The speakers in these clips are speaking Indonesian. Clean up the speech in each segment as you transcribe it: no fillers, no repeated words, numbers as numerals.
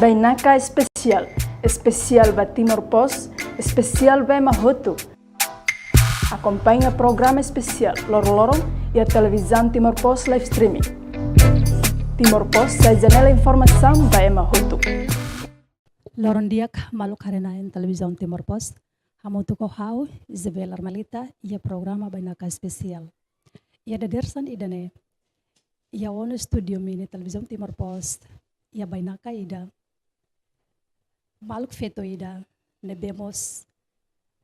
Bainaka especial, especial ba Timor Pos, especial ba Mahotu. Acompanha programa especial Loro-Loro e a televisão Timor Pos live streaming. Timor Pos sai janela informação ba Mahotu. Loron diak maluk harena en televisão Timor Pos. Hamotu ko hau Isabel Armalita ia programa Bainaka especial. Ia dadersan idane. Ia ono studio mini televisão Timor Pos. Ia Bainaka ida. Maluk feto ida, nebemos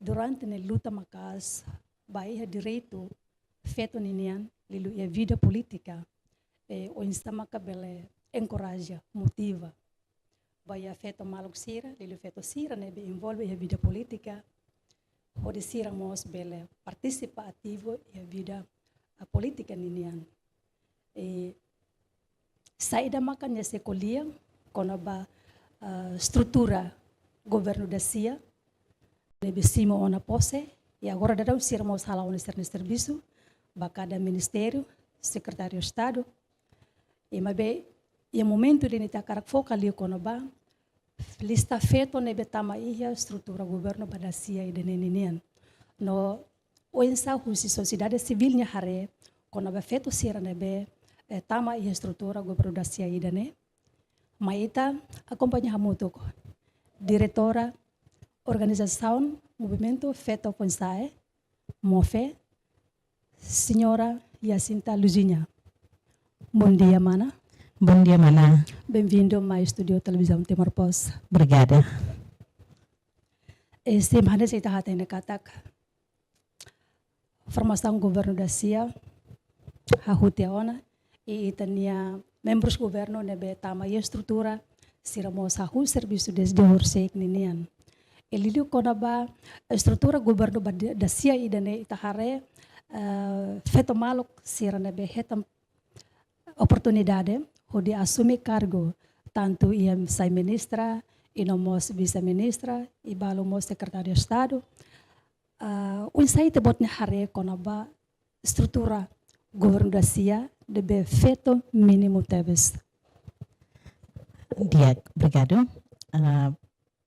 durante a luta macas, baia direito, feto ninian, lilu a vida política, o instama cabele encoraja, motiva. Baia feto maluk sira, lilu feto sira, nebe envolve a vida política, o de sira mos bele participa ativo a vida política ninian. Saída makanya sekolia, konaba estrutura governo da CIA, nebe simo ona pose, e agora da dau sira mos hala ona serviço, bacada ministério, secretário de Estado, e mabe e momento de nita karak focal ali konoba, lista feto nebe tama ia estrutura governo da CIA e denenian. No o ensa husi sociedade civil nya hare, konoba feto sira nebe tama ia estrutura governo da CIA e dene. Maita acompanha Hamutuk, diretora organização Movimento Feto Ponsae, MOFE, senhora Jacinta Luzinha. Bom dia, mana. Bom dia, mana. Bem-vindo ao estúdio televisão Timor Pos. Obrigada. Este mana saya tahat ini katak formação governo da CIA, hahutiaona, e itania membros governo nebe tama ia estrutura siramo sahu serviço desde horsek ninian. Eliu konaba estrutura governo da CIA idane itahare feto maluk sira nebe hetam oportunidade hodi assumir cargo tanto ia sai ministra e nomos vice-ministra e balo mos secretário de Estado. Unsai tebotnya hare konaba estrutura governo da CIA debe feto mínimo teves. Dia, obrigado.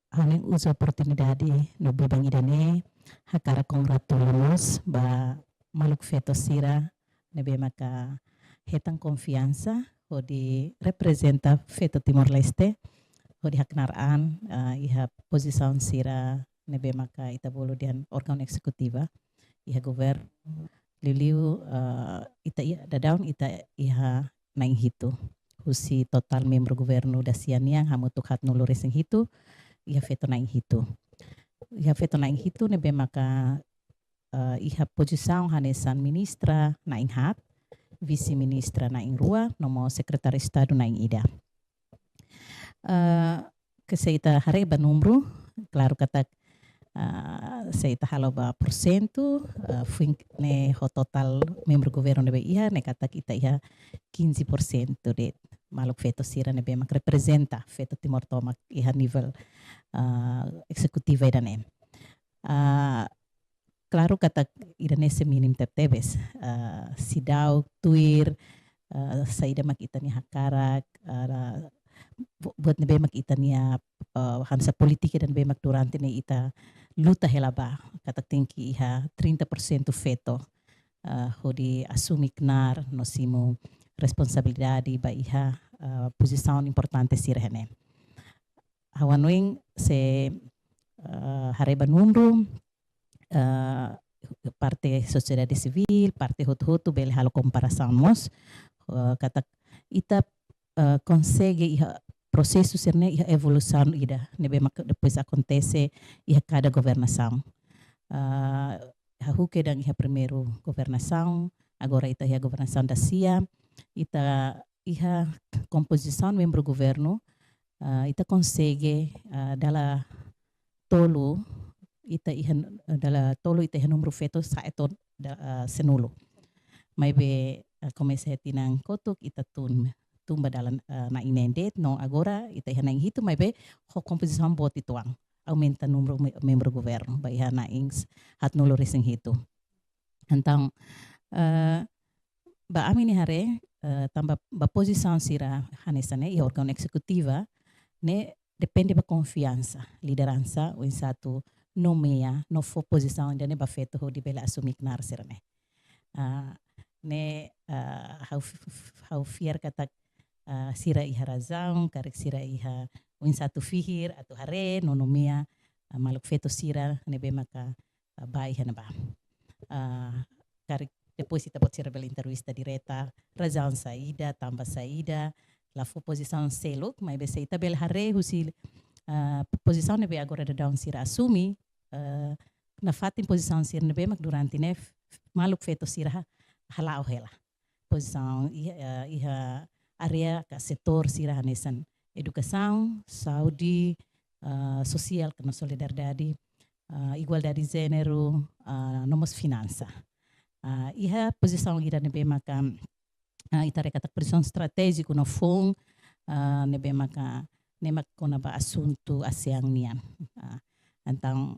Haling usa oportunidade no bebang idane hakara congratulamos ba maluk feto sira nebe maka hetang confiança hodi representa feto Timor Leste hodi haknaraan iha posição sira nebe maka ita bolo dian organ eksekutiva iha governo Liliu ita dadaun ita iha naing hitu husi total membro governo da sianiang hamutuk hat nulures ng hitu iha feto naing hitu nebe maka iha posição hanesan ministra naing hat vice ministra naing rua nomo sekretari Estado naing ida keseita hare ba numero claro katak saya halo ba porcento fui ne ho total membro governo nebe iha ne kata kita iha 15% de maluk feto sira nebe mak representa feto Timor Tomak iha nível eksekutiva idane claro kata idane se minim tebes sidau tuir saida mak itani hakarak buat nebe mak itania hansa politik dan bemak durante ne ita luta helaba kata tingki iha 30% feto hodi assumir knar no simo responsabilidade ba iha posição importante sirhene hawanuing se hareba numero parte sociedade civil parte hotu bele halo comparação mos kata ita consegue iha processo serne iha evolução ida nebe depois acontece iha cada governação hahuke dan iha primeiro governação agora ita iha governação da CIA ita iha composição membro governo ita consegue dala tolo ita iha dala tolo ita iha número feto saeto senulo mai be comece tinang kotuk ita tumba dalam na inendet no agora ita iha naing hitu mai be ho composição bot ituang aumenta número membro governo ba iha naing hat nulo resing hitu então ba amini hare tamba ba posição sira hanesane iha organ eksekutiva ne depende da confiança, liderança, o satu nomeia, no for posição ainda ne ba feto ho di bela assumir knar sirne. Hau fiar kata sira iha razão, karek sira iha o satu fihir atau hare no nomeia maluk feto sira nebe maka bai hana ba. Karek depois kita pode ser bela entrevista direta, razão saída, tamba saída, la for posição seluk, mas be seita bel hare husil posição nebe agora da down sira assumi na fatin posição sira nebe mak durante ne maluk feto sira halau hela. Posição iha area ka setor sira hanesan educação, saúde, social, kena solidariedade, igualdade de gênero, nomos finança. Iha posição ira nebe maka itare kata posição estratégico no fong nebe maka nemak kona ba assunto ASEAN nian. Então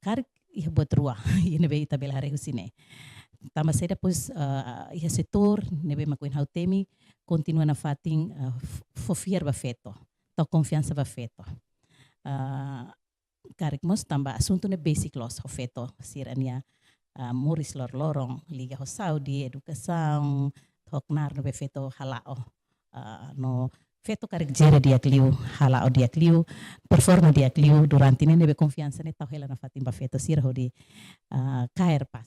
karik iha buat ruah nebe itabel hari husine. Tama saida pos iha setor nebe makuin hautemi continua na fating fofiar ba feto, tau confiança ba feto. Karik mos tamba assunto ne basic loss ho feto sirania muris lorong liga ho Saudi educação hoknar no feto halao no feto karik jera dia kliu halao dia kliu performa dia kliu durante ne nebe confiança ne tau hela na fating ba feto sir ho di kair pas.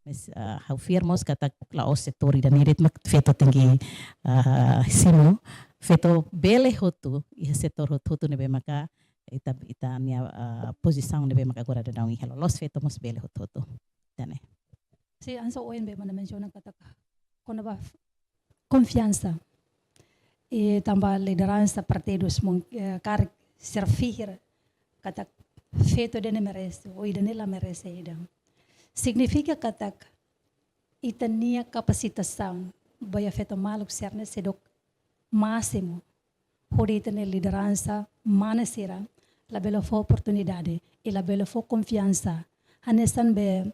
Mas hau firmos kata la o setori dan irit mak feto tinggi simo feto bele hotu iha setor hotu nebe maka ita nia posição nebe maka agora da ngi helo los feto mos bele hotu tane. Si anso ONB mana menciona kata kona ba confiança e tambah liderança partidos karik servir kata feto dene merece o idane la merece idam. Significa kata itania kapasitação baya feto maluk serne sedok máximo hori itane liderança manasira la bela fo oportunidade e la bela fo confiança hanesan be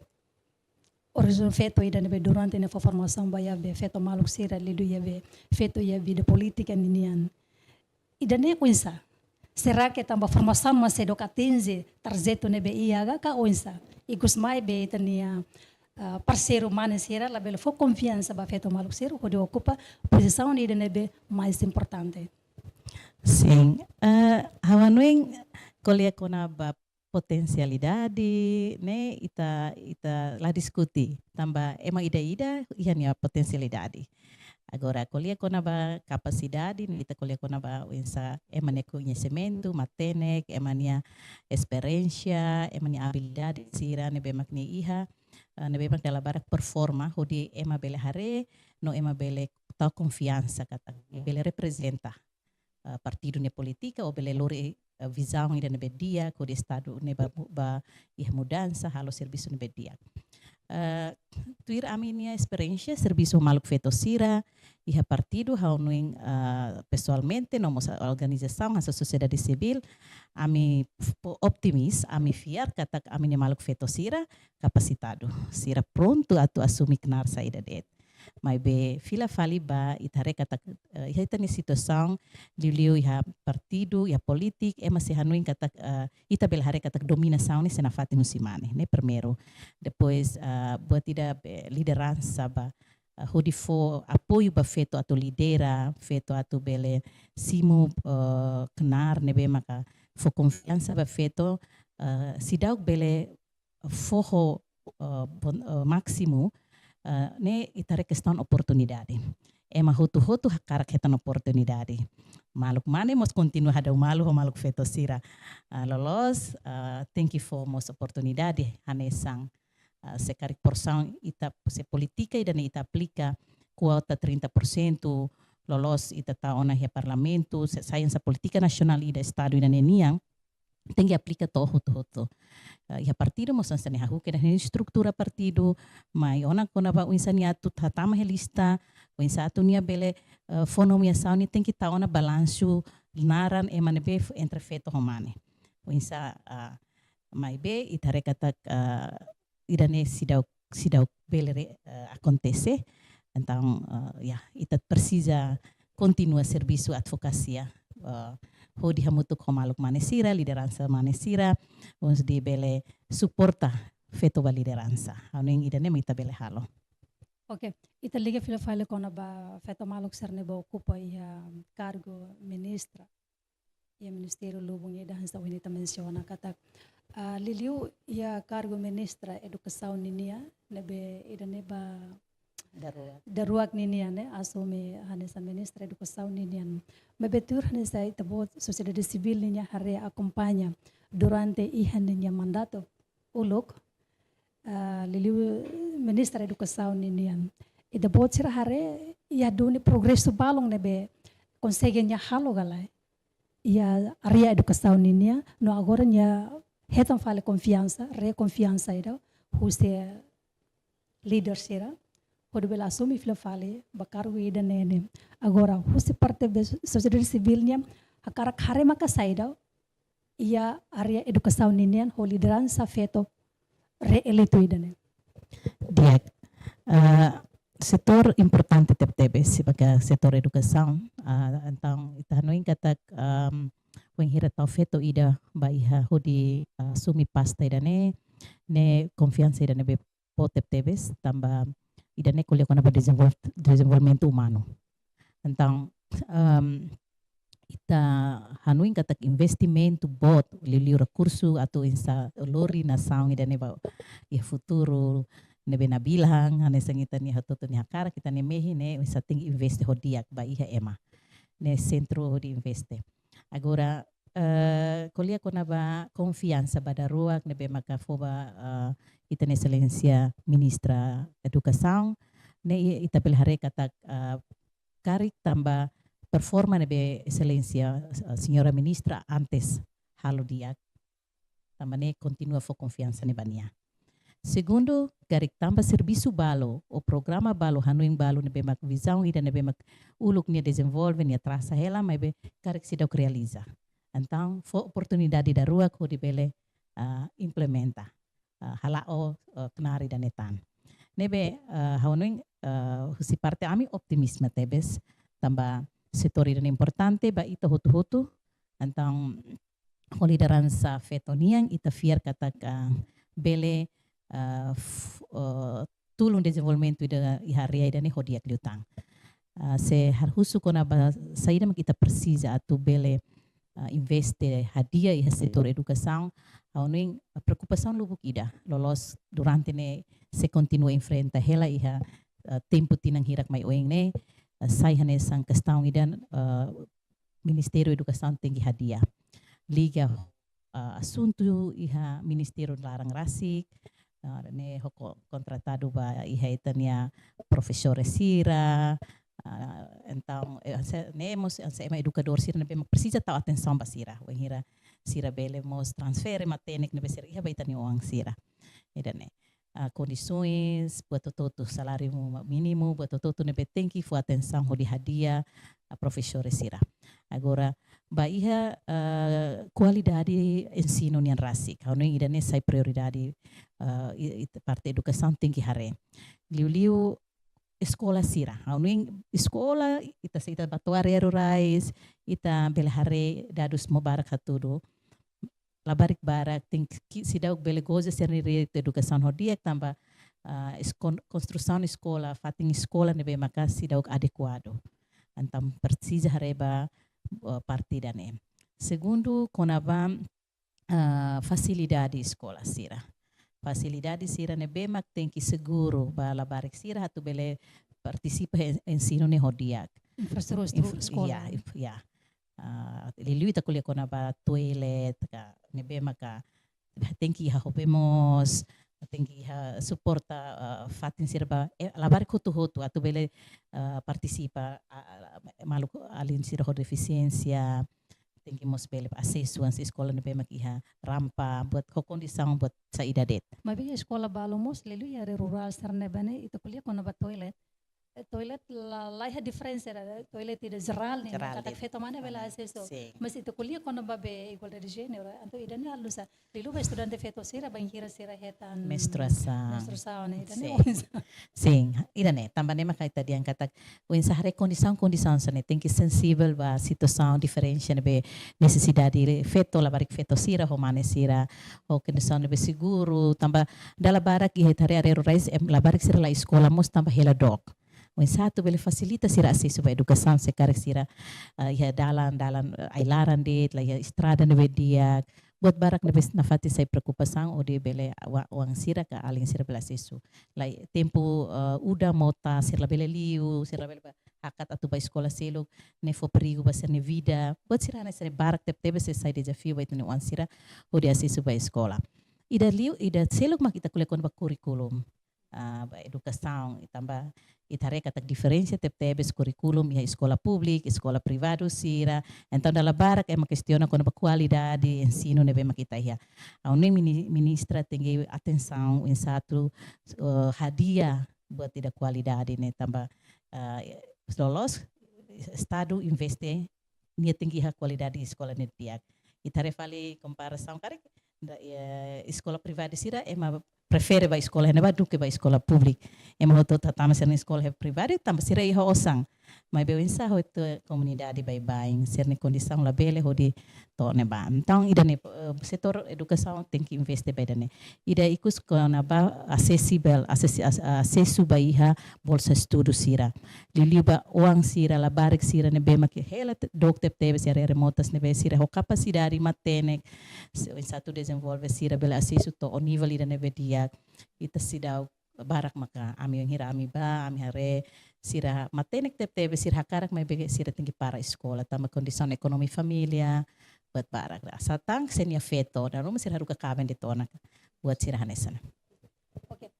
horizon feto idane be durante ne fo formação baya be feto maluk sira lidu ya be feto ya vida política ninian idane kuinsa será que tambah formação mas sedok atinge tarjeto ne be iaga ka oinsa igus mai be itania parceiro manesira la bela fo confiança ba feto maluk sira ko ocupa posição ni idane be mais importante. Sim, hawanuing kolia kona ba potensialidade, né? Ita lá diskuti, tambah emang ida ianya potensialidade. Agora kolia kona ba capacidade, ita kolia kona ba wensa emane conhecimento, matenek, emania experiência, emania habilidade sira nebe makni iha, nebe mak dala barak performa, hodi ema bele hare, no ema bele tau confiança kata, bele representa. Partido ne politika ou bele lori visão ida nebe dia ko de estado neba ba iha mudança halo serviço nebe dia tuir a minha experiência serviço maluk feto sira iha partido hau nuing pessoalmente nomos organização a sociedade civil ami optimis ami fiar kata ami ne maluk feto sira capacitado sira pronto atu assumir knar saída det. Mas be fila fali ba itare kata ita ni situação liu iha partido iha politik ema se hanuin kata ita bel hare kata dominação ni sena fati musimane ne primeiro depois buat ida liderança ba hodi fo apoio ba feto atau lidera feto atau bele simu kenar nebe maka fo confiança ba feto sidau bele foho máximo ne itare questão oportunidade ema hotu hakarak hetan oportunidade maluk mane mos continua hada maluk feto sira lolos thank you for mos oportunidade hanesang sekarik porção ita se politika dan ita aplica kuota 30% lolos ita taona ya parlamento sayansa politika nasional ida estado ida neniang tem que aplicar todo e a partido mos ansani hahu que na estrutura partido mai ona kona ba unsaniatu tatama helista unsatu nia bele fonomia sauni tem que taona balanço naran emanebe entre feto homane unsa mai be itare kata idane sidau bele acontece então ita precisa continua serviço advocacia hodi hamutu ko maluk manesira lideransa manesira ons di bele suporta feto ba lideransa aning idane mita bele halo. Oke, ita liga file kona ba feto maluk serne ba ocupa ia cargo ministra. Ia Ministério Lubong ia dahan sa winita mensiona kata liliu ia cargo ministra edukação ninia nebe idane ba daruak ninian ne asome hanesa ministra edukação ninian mebetur hanesa itabot sociedade civil ninya hare acompanha durante ihan ninya mandato uluk liliu ministra edukação ninian itabot sira hare ia duni progresso balong nebe conseguenya halo galai ia area edukação ninia no agora nya hetan fale confiança ida huse leader sira pode bela assumi fila fale bakaru ida nene agora huse parte da sociedade civil nya akara kare maka saida ia area edukação ninian ho liderança feto reeleito ida ne Dia setor importante tebe sebagai setor edukação então itanoin katak wen hira tau feto ida ba iha hodi sumi pasta ida ne confiança ida ne be potep tebes tamba ida ne kuliah kona ba desenvolvimento humano então ita hanuin katak investimento bot liliu recurso atau insa lori na saung ida ne ba ia futuro nebe na bilang ane sangita ni hatoto ni hakara kita ne mehi ne bisa tinggi investe hodiak ba iha ema ne centro hodi investe agora kuliah kona ba confiança pada ruak nebe maka foba ita ne excelência ministra educação ne ita pelhare katak karik tamba performa nebe excelência senhora ministra antes halo diak tamba ne continua fo confiança ne bania. Segundo, garik tambah serviço balo, o programa balo hanuing balo nebe mak visão ida nebe mak uluk nia desenvolve nia traça hela, mas be garik sidau realiza. Então, fo oportunidade da rua ko dibele implementa. Halao kenari dan etan. Nebe hanuing husi parte ami optimisme tebes tambah setor ida importante ba ita hutu-hutu. Então, ho liderança fetoniang ita fiar katak bele tulung desenvolvimento ida iharia ida ne hodiak liutang se harhusu kona ba saída kita precisa atu bele investe hadia iha setor educação auning preocupação lubuk ida lolos durante ne se continua enfrenta hela iha tempo tinang hirak mai oeng ne sai hane sang questão ida Ministério Educação tinggi hadia liga assunto iha Ministério larang rasik ne hoko contratado ba iha itania professores sira então ne mos se ema educador sira ne bem precisa tal atenção ba sira wen hira sira bele mos transfer matenik ne besir iha ba itani uang sira edane condições buat toto salário mínimo buat toto ne betenki fu atenção hodi hadia professores sira agora ba iha qualidade ensino nian rasik hanu idane sai prioridade parte educação tinggi hare liu escola sira hanu escola ita batuarero rais ita belhare dadus mubarak hatudo labarik barak ting sidauk bele goza serni educação hodiak tamba construção escola fating escola nebe maka sidauk adequado antam precisa hareba partida ne. Segundo, konaba facilidade escola sira. Facilidade sira ne bemak tenki seguro ba labarik sira hatu bele participa ensino ne hodiak. Infrastruktur sekolah. Ya. Lilu ita kuliah konaba toilet ka ne bemaka tenki ha hopemos tenki ha suporta fatin sirba labarik hotu atu bele participa malu alin sira ho deficiência tenki mos bele acesso an sekolah ne bemak iha rampa buat condição buat saida det. Mabi sekolah balomos lelu ya rural sarne bane itu kuliah konaba toilet. toilet lá é diferença era toilet de geral né Geral kata din. feito mana bela acesso Sim. mas itu kuliah quando babe igualdade de gênero então idane alusa lilu vai estudante feito sira banhira sira hetan menstruação né idane Sim, irane, também é makai tadi yang kata, o ensahare condição sana tem que sensível ba situação diferente be necessidade feto la barik feto sira homane sira o condição be seguro tamba dala barak i hetare arero rais la barik sira la escola mos tamba hela dok. O satu bele facilita sira acesso ba educação se karek sira ia dalan ailaran dit la ia estrada ne dia buat barak na fati sai preocupação o de bele uang sira ka aling sira bela sesu la tempo uda mota sira bele liu sira bele hakat atu ba escola selo ne fo perigo ba ser ne vida buat sira na sira barak tebe se sai desafio ba itu ne uang sira o de acesso ba escola ida liu ida selo mak kita kuliah kon ba curriculum ba educação e tamba itare kata diferença tebe curriculum ya escola pública escola privada sira então dalam barak é uma questão quando a qualidade de ensino nebe makita ya a ministra tem atenção em satu hadiah buat tidak qualidade ne tambah lolos estado investe nia tinggi qualidade de escola ne dia itare fale comparação kare escola privada sira ema prefere ba escola hena ba duke ba escola pública ema hoto tatama ser na escola privada tamba sira iha osang mas beu insa ho itu comunidade bai bai ser na condição la bele ho di to ne ba então ida ne setor educação tem que investir bai dane ida ikus kona ba acesso ba iha bolsa estudo sira liliba uang sira la barik sira ne be mak hela dokter teve sira remotas ne be sira ho capacidade matenek satu desenvolve sira bela acesso to o nível ida ne be dia ita sidau barak maka ami yang hira ami ba ami hare sira matenek tebe sira hakarak mai bege sira tinggi para escola tama kondisi ekonomi familia buat barak satang senia feto dan rumah sira ruka kaben di tona buat sira hanesana. Oke,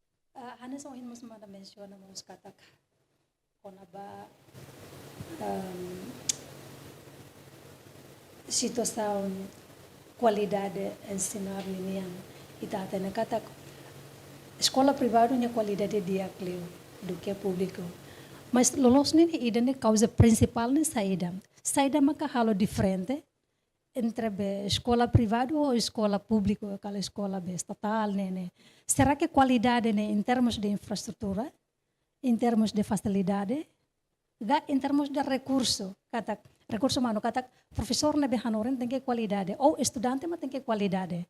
Hanes ingin musmada menciona mus katak konaba situação qualidade ensinar menino ita tena katak escola privada nya qualidade dia cleo do que público mas lolos nini idane causa principal ni saída maka halo diferente entre escola privada ou escola pública aquela escola estatal nene será que qualidade né em termos de infraestrutura em termos de facilidade em termos de recurso mano kata professor ne behanoren tem que qualidade ou estudante mas tem que qualidade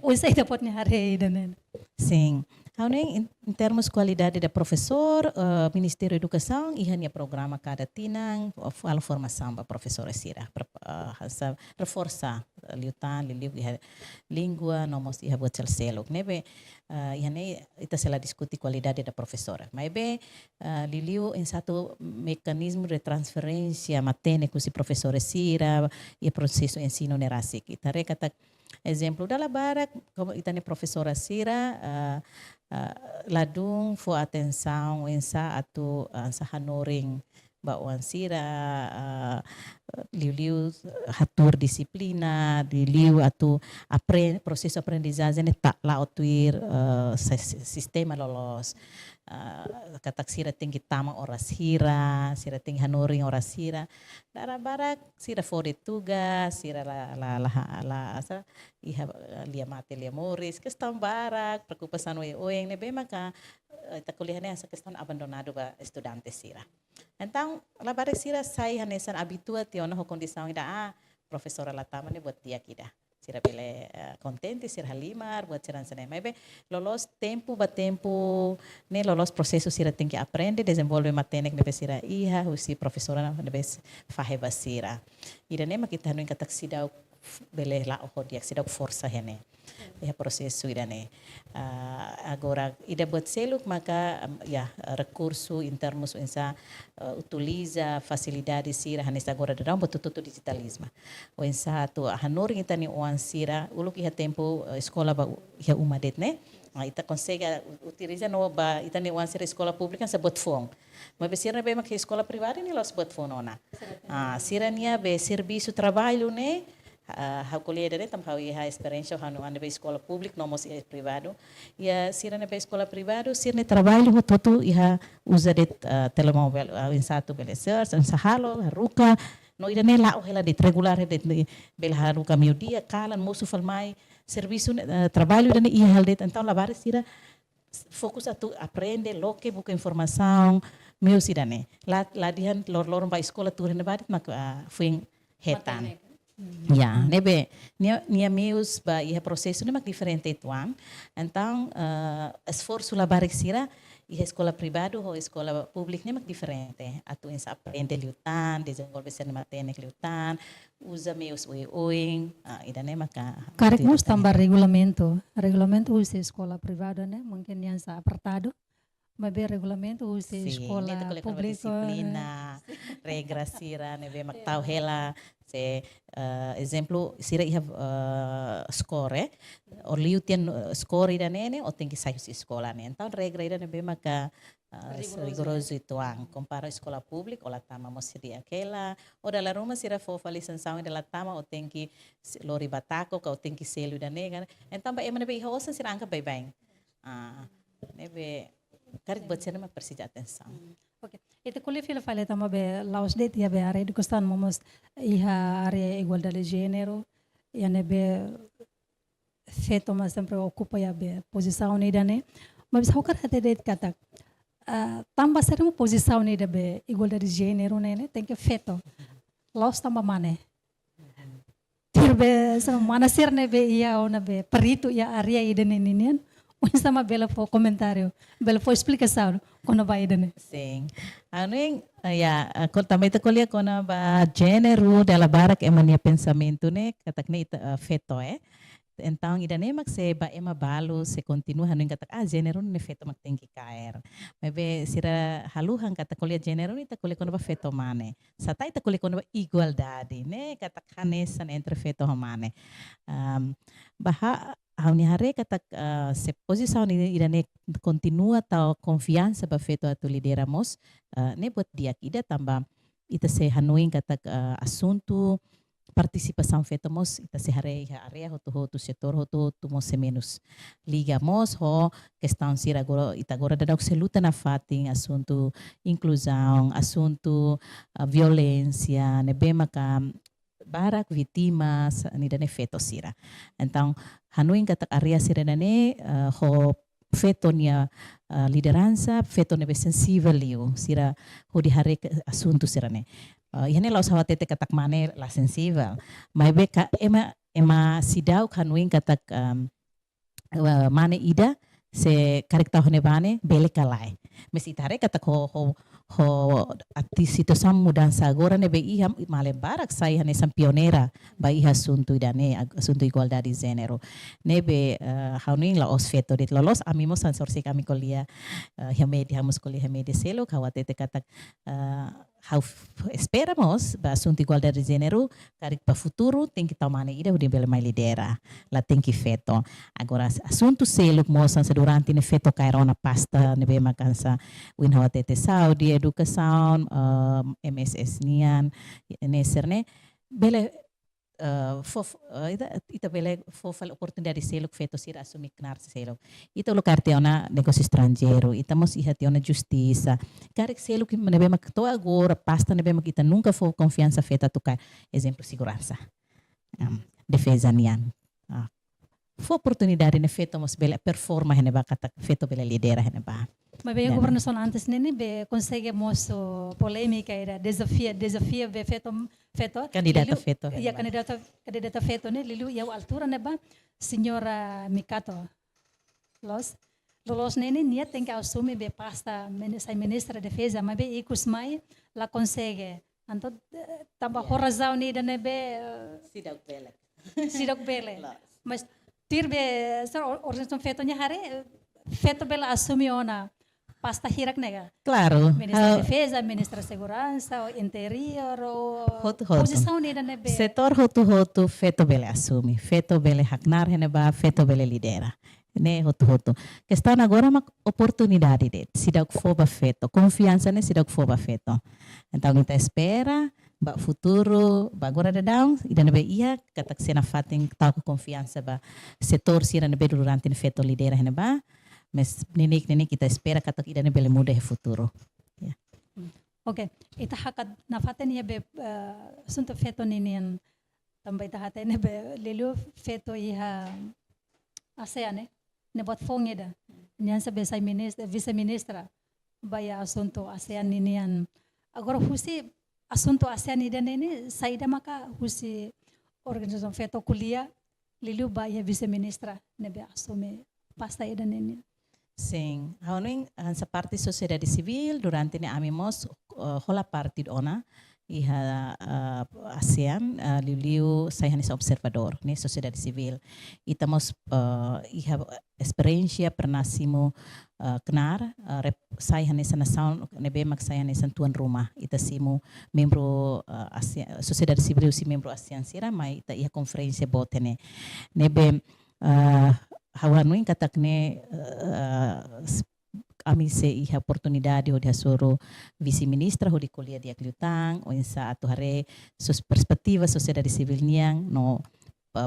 o isso dapat ni hari dan sim em termos qualidade da professor Ministério da Educação ia programa cada tinang a formação para professora sira reforçar liutan língua nomos ia buat selselok nebe ia ne ita sela diskuti qualidade da professora mas be liliu em satu mecanismo de transferência matene com si professora sira e processo ensino nerasik ita rekata exemplo dalam barak como itane professora sira ladung fo atenção ensa atu ansa hanoring ba wan sira liu hatur disiplina liu atu processo aprendizagem tak lautuir sistema lolos katak sira tinggi tama oras hira sira tinggi hanoring oras hira dara barak sira fode tugas sira la asa iha lia mate lia moris questão barak preocupação oeng ne be maka ita kuliahnya asa questão abandonado ba estudante sira então la barak sira sai hanesan habitua tiona ho condição ida professora latama ne buat dia kida sira bele contente sira halimar buat sira sana mas lolos tempo ne lolos processo sira tem que aprender desenvolve matenek ne sira iha usi professora ne fahe basira ida ne makita no katak sidau bele la o dia sidau força hene é processo ida ne agora ida buat seluk maka ya recurso in termos ensa utiliza facilidade sira hanes agora da betul digitalismo o ensa tu hanoring ita ni uan sira uluk iha tempo escola ba iha umadet ne ita consegue utiliza no ba ita ni uan sira escola pública sa bot phone mas sira be mak escola privada ni los bot phone ona sira nia be serviço trabalho ne hau kuliah dari hau iha experiência hau ande be escola pública nomos privado ia sira ne be escola privado sira ne trabalho todo iha usa det telemóvel in satu bele search in sahalo haruka no ida ne la hela det regular det bele haruka meu dia kalan mosu falmai serviço trabalho ida ne ia hal det então la bares ira fokus atu aprende loke buka informação meu sidane la dihan lor ba escola tu ne badet mak fuing hetan. Ya, nebe nia meus ba ia processo mak diferente tuang. Então, esforço la barik sira ia escola privado ou escola pública mak diferente. Atu ens aprende liutan, desenvolve ser matene liutan, usa meus oing, ida ne maka. Karek mus tambah regulamento. Regulamento usa escola privada né, mungkin yang sa apertado. Mas regulamento usa escola pública. Disciplina, regra sira, nebe mak tau hela. Se exemplo, sira iha score, or liutian score ida nene, o tem que sair se escola ne. Então regra ida nebe maka rigoroso ituang. Compara escola pública, o la tama mo seria aquela, o da la ruma sira fofa licenção ida la tama, o tem que lori batako, o tem que selo ida nega. Então ba ema nebe iha osa sira angka bem. Nebe karit buat sira ma persija atenção. Oke, itu kuliah fila fala tama be laos det ya be are edukastan momos iha are igualdade de gênero ya ne be feto mas sempre ocupa ya be posição ni dane mas hokar hate det kata tamba sermo posição ni da be igualdade de gênero ne tem que feto laos tamba mane tirbe sama mana ser ne be ia ona be perito ya area idane ninian sama bela fo comentário, bela fo explicação quando vai dane. Sim. Ano yung, também te colher quando ba gênero dela barak emania pensamento né, katak ne feto Então ida ne mak se ba ema balo se continua hanu katak gênero ne feto mak tem que cair. Mas be sira haluhan katak colher gênero ni ta colher quando ba feto mane. Satai ta colher quando ba igualdade né, katak hanesan entre feto mane. Baha Hauni hare katak se posição ida continua tal confiança ba feto atu lideramos ne buat dia ida tambah ita se hanuin katak assunto participação feto mos ita se hare area hotu setor hotu mos se menos liga mos ho questão sira agora ita agora da se luta na fatin assunto inclusão assunto violência ne bema ka barak vítimas ni dane feto sira. Então hanuin katak area sira dane ho feto nia liderança feto nebe sensível liu sira ho di hari asunto sira ne. Ihane laus hawatete katak mane la sensível. Mai be ka ema sidau hanuin katak mane ida se karek tahone bane bele kalai. Mesi tare katak ho ati situação mudança agora ne iha male barak sai hane sam pionera ba iha assunto idane assunto igualdade de gênero nebe hauning la os feto dit lolos amimo sansorsi kami kolia media hamos kolia media selo kawatete katak how esperamos ba assunto igualdade de gênero karik pa futuro tem que tomar ida de bele mai lidera la tem que feto agora assunto selo mosan se durante ne feto kairona pasta nebe makansa win hawatete saudi educação MSS nian neser ne bele ita bele fofal oportunidade selo feto sira assumir knar selo ita lugar teona negócio estrangeiro ita mos iha teona justiça karek selo que nebe mak to agora pasta nebe mak ita nunca fo confiança feta tocar exemplo segurança defesa nian fo oportunidade ne feto mos bele performa hene ba kata feto bele lidera hene ba. Mas bem, a governação antes nem conseguimos polêmica era desafio be feto candidato feto ya candidato feto né lilu ya altura né ba senhora Mikato los nene nia tem que assumir be pasta ministra de defesa mas be ikus mai la consegue então tamba horazão ni dane be sidak bele mas tirbe organização feto nya hare feto bela assumir ona pasta hirak nega. Claro. Ministra Defesa, Ministra Segurança, Interior, posição nida nebe. Setor hotu feto bele assume, feto bele haknar heneba, feto bele lidera. Ne hotu. Questão agora uma oportunidade de sidak foba feto, confiança ne sidak foba feto. Então kita espera ba futuro ba agora de down ida nebe ia katak sena fating tau confiança ba setor sira nebe durante ne feto lidera heneba. Mas nenek kita espera katak idane bele muda he futuro. Oke, ita hakat nafaten ya be sunto feto ninian tambah ita haten be lelu feto iha ASEAN ne bot fongeda. Nian sabe sai ministra vice ministra baya asunto ASEAN ninian. Agora husi asunto ASEAN ini saida maka husi organisasi feto kuliah lelu baya vice ministra nebe assume pasta ida nini. Sim, hauning hansa parte sociedade civil durante ne amimos hola parte ona iha ASEAN liu saya hanis observador ne sociedade civil itamos iha experiência pernasimo kenar saya hanis nação nebe mak saya hanis tuan rumah ita simo membro sociedade civil si membro ASEAN sira mai ita iha conferência botene nebe hawanuin katakne ami se iha oportunidade ho dia soro vice-ministra ho di kuliah di Akliutang o insa atu hare perspektiva sociedade civil niang no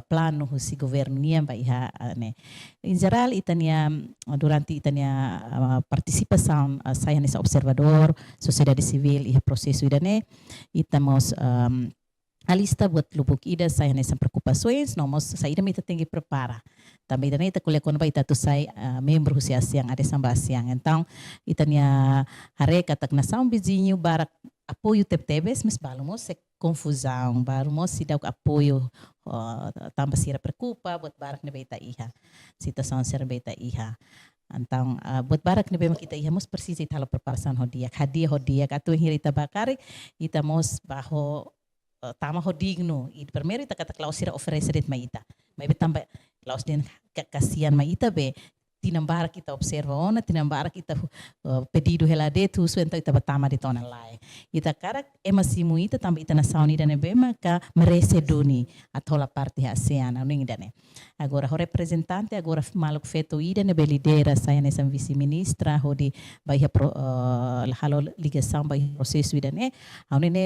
plano ho si governo niang ba iha ne in geral itania durante itania participação saya nessa observador sociedade civil iha processo idane itamos a lista buat lubuk ida saya nessa preocupações nomos saída mita tinggi prepara também ida ita kuliah kono ba ita tu sai membro husi ASEAN ada samba ASEAN então itania hare katak nação vizinho barak apoio tebes mas balumos se confusão balumos se dá apoio tambah sira preocupa buat barak ne beta iha situação sira beta iha então buat barak ne bema kita iha mos persis italo preparação hodiak hadiah atu hirita bakari ita mos baho tama ho digno e primeiro ita kata klausira oferecer it maita mas tambah klaus den kasihan maita be tinambara kita observa ona tinambara kita pedido hela de tu so então ita batama de tona lai ita karak emasimu ita tambah ita nação ida ne bema ka merece doni atola parte ASEAN ning dane agora o representante agora maluk feto ida ne belidera saya nessa vice-ministra hodi baia halo ligação baia processo ida ne ne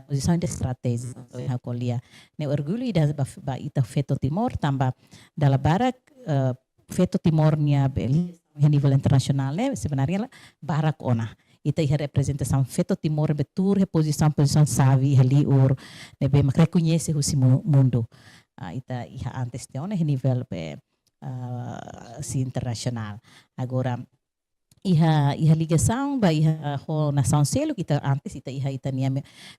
posição de estratégia ha kolia ne orgulho ida ba ita feto Timor tambah dala barak feto Timornya a nível internacional sebenarnya barak ona ita iha representação feto Timor betur posição savi ali or nebe mak reconhece o mundo ita iha antes de ona a nível si internacional agora iha ligação ba iha ho nação selo kita antes ita nia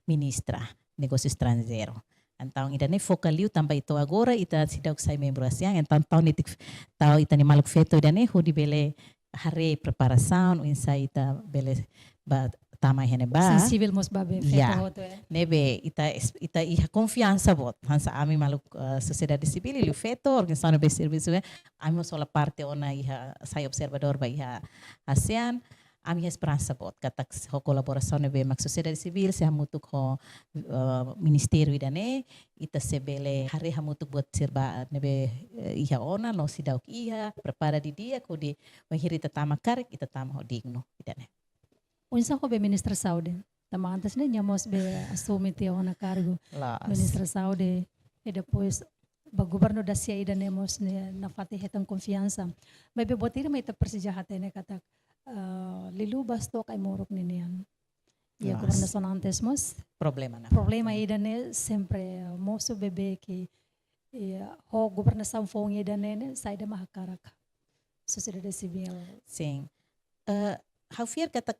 ministra negócio estrangeiro então ida ne focaliu também itu agora ita sidak sai membro ASEAN então tau ita ni maluk feto ida ne ho di bele hare preparação insa ita bele ba tama hene ba sensível mos babe feto hoto nebe ita iha confiança bot hansa ami maluk sociedade civil ilu feto organização be serviço ami sola parte ona iha sai observador ba iha ASEAN ami esperança bot katak ho colaboração nebe mak sociedade civil se hamutuk ho ministério idane ita sebele hare hamutuk buat serba nebe iha ona no sidauk iha prepara di dia ko di mahirita tama karek ita tama ho digno idane unsa ko be ministra Saudi tama antes ne nyamos be assume te ona cargo ministra Saudi e depois ba governo da sia idane mos ne na fati hetang confiança mas be botira mai ta persijahate ne katak lilu basto kay morok ninian. Ya gobernação antes mos problema ida ne sempre moso bebe que ho gobernação fonge ida ne saída mahakarak sociedade civil. Sim. Javier kata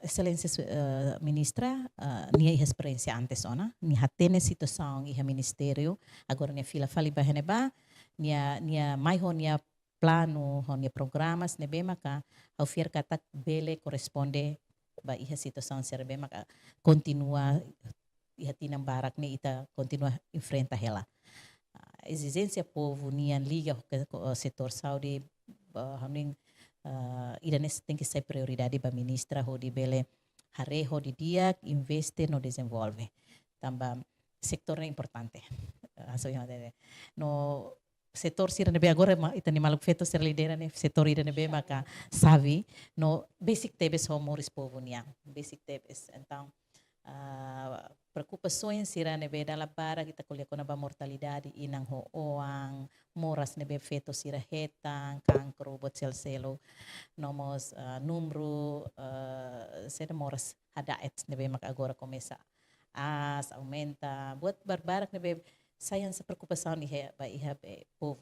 excelência ministra nia experiência antes ona nia hatene situação iha ministério agora nia fila fali bahene ba nia mai ho nia plano honia programas nebe maka Javier katak bele corresponde ba iha situação serbe maka continua iha tinang barak ni ita continua enfrenta hela exigência povo nian liga setor Saudi haning ida nes tem que ser prioridade ba ministra ho di bele hare ho di dia investe no desenvolve tamba sektor importante no setor sira nebe agora ita ni maluk feto ser lidera ne setor ida nebe maka savi no basic tebes ho moris povo niang basic tebes então preocupações sira nebe dalam bara kita kuliah kona ba mortalidade inang hoang moras nebe feto sira hetang cancro bot sel-selo nomos número sira moras hadaet nebe mak agora começa aumenta buat barbarak nebe sayang sa preocupação iha be povo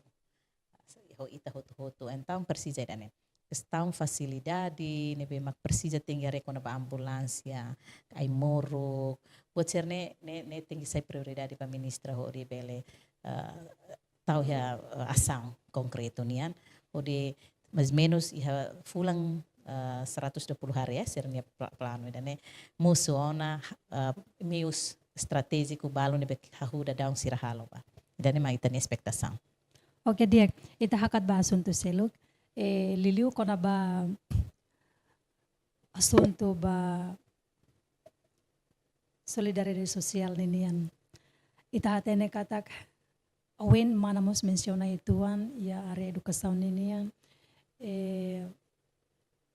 ho ita hotu então precisa dane questão facilidade nebe mak precisa tinggal rekona ba ambulância ai moro buat ser ne tinggi sai prioridade para ministra ho ribele tahu ya asam konkreto nian ode mais menos iha fulang 120 hari ya sernya plano dan musuh ona meus estratégico balo nebe hahuda daun sirahalo ba dan mai tani expectação. Oke dia ita hakat ba asunto seluk liliu kona ba asunto ba solidariedade sosial ninian ita hatene katak awen manamos menciona ituan ya area educação ninian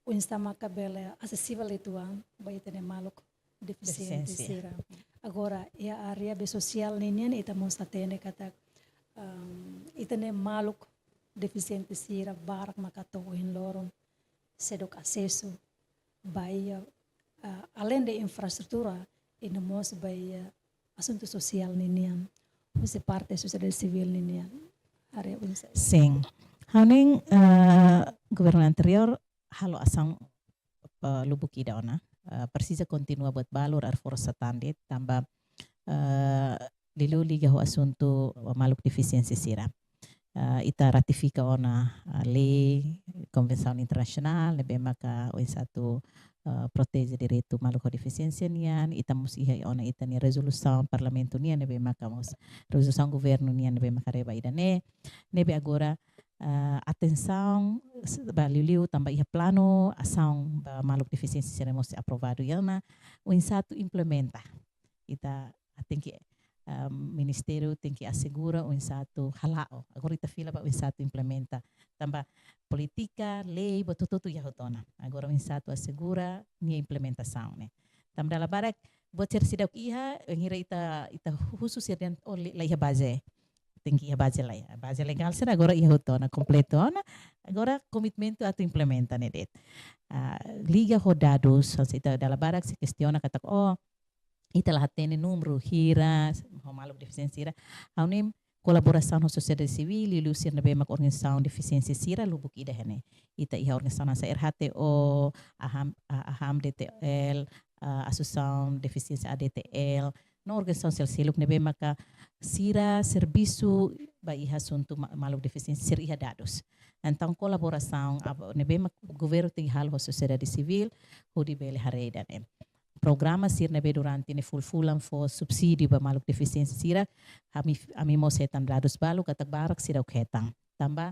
o instama cabela acessível ituan ba itene maluk deficiente sira agora ya area be social ninian ita mos hatene katak itene maluk deficiente sira barak makatohin lorong sedok acesso baia além de infraestrutura inamos baia assunto social ninian você parte sociedade civil ninian area unsa Sim. Haning governo anterior halo asang lubuk ida ona precisa continua buat balur ar força tandit tambah lilu liga ho assunto maluk deficiência sira ita ratifica ona lei convenção internacional nebe maka o satu protege direito maluk deficiência nian ita musiha ona ita ni resolução parlamento nian nebe maka mos resolução governo nian nebe maka reba idane nebe agora atenção baliu tambah ia plano ação maluk deficiência seremos aprovado yana o satu implementa ita tem que ministério tem que assegura satu halao agora ita fila ba satu implementa tambah politika lei botututu ya hotona agora satu assegura nia implementação né tambah dalam barak buat cersidak iha ngira ita khusus ya dan la iha base tem que iha base legal será agora iha hotona completo na agora komitmento atau implementa né det liga rodados ita dalam barak se questiona katak ita lah tene número hira maluk deficiência sira aunim colaboração com sociedade civil e luciana bem mak organização deficiência sira lubuk ida hene ita iha organização sa RHTO aham DTL associação deficiência ADTL no organização seluk nebe maka sira serviço ba iha suntu maluk deficiência sira iha dados então colaboração nebe mak governo tem hal sociedade civil hodi bele hareda ne programa sir nebe durante ne full-fulan fo subsídio ba maluk deficiência sira ami mo setan dados balu katak barak sira ukhetang tamba